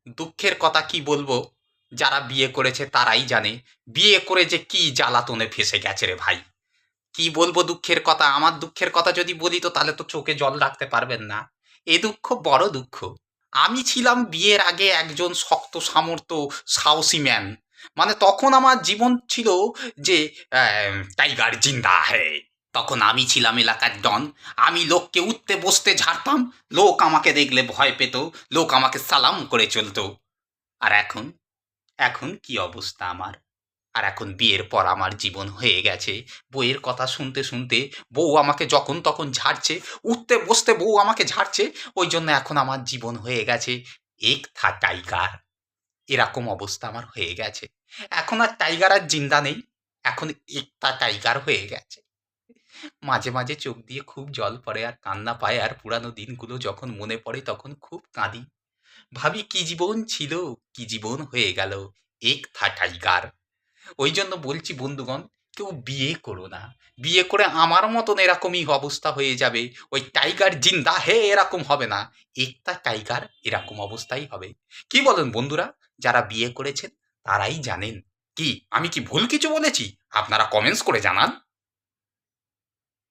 দুঃখের কথা কি বলবো, যারা বিয়ে করেছে তারাই জানে বিয়ে করে যে কি জ্বালাতনে ফেসে গেছে রে ভাই। কি বলবো দুঃখের কথা, আমার দুঃখের কথা যদি বলি তো তাহলে তো চোখে জল রাখতে পারবেন না। এ দুঃখ বড় দুঃখ। আমি ছিলাম বিয়ের আগে একজন শক্ত সামর্থ্য সাহসী ম্যান। মানে তখন আমার জীবন ছিল যে টাইগার জিন্দা হ্যায়। তখন আমি ছিলাম এলাকার ডন। আমি লোককে উঠতে বসতে ঝাড়তাম। লোক আমাকে দেখলে ভয় পেত। লোক আমাকে সালাম করে চলতো। আর এখন, এখন কি অবস্থা আমার। আর এখন বিয়ের পর আমার জীবন হয়ে গেছে বউয়ের কথা শুনতে শুনতে। বউ আমাকে যখন তখন ঝাড়ছে, উঠতে বসতে বউ আমাকে ঝাড়ছে। ওই জন্য এখন আমার জীবন হয়ে গেছে এক থা টাইগার। এরকম অবস্থা আমার হয়ে গেছে। এখন আর টাইগার আর জিন্দা নেই। এখন একটা টাইগার হয়ে গেছে। মাঝে মাঝে চোখ দিয়ে খুব জল পড়ে আর কান্না পায়, আর পুরানো দিনগুলো যখন মনে পড়ে তখন খুব কাঁদি। ভাবি কি জীবন ছিল, কি জীবন হয়ে গেল এক থা টাইগার। ওই জন্য বলছি বন্ধুগণ, কেউ বিয়ে করো না। বিয়ে করে আমার মতন এরকমই অবস্থা হয়ে যাবে। ওই টাইগার জিন্দা হে এরকম হবে না। একটা টাইগার এরকম অবস্থাই হবে। কি বলেন বন্ধুরা? যারা বিয়ে করেছেন তারাই জানেন। কি আমি কি ভুল কিছু বলেছি? আপনারা কমেন্টস করে জানান।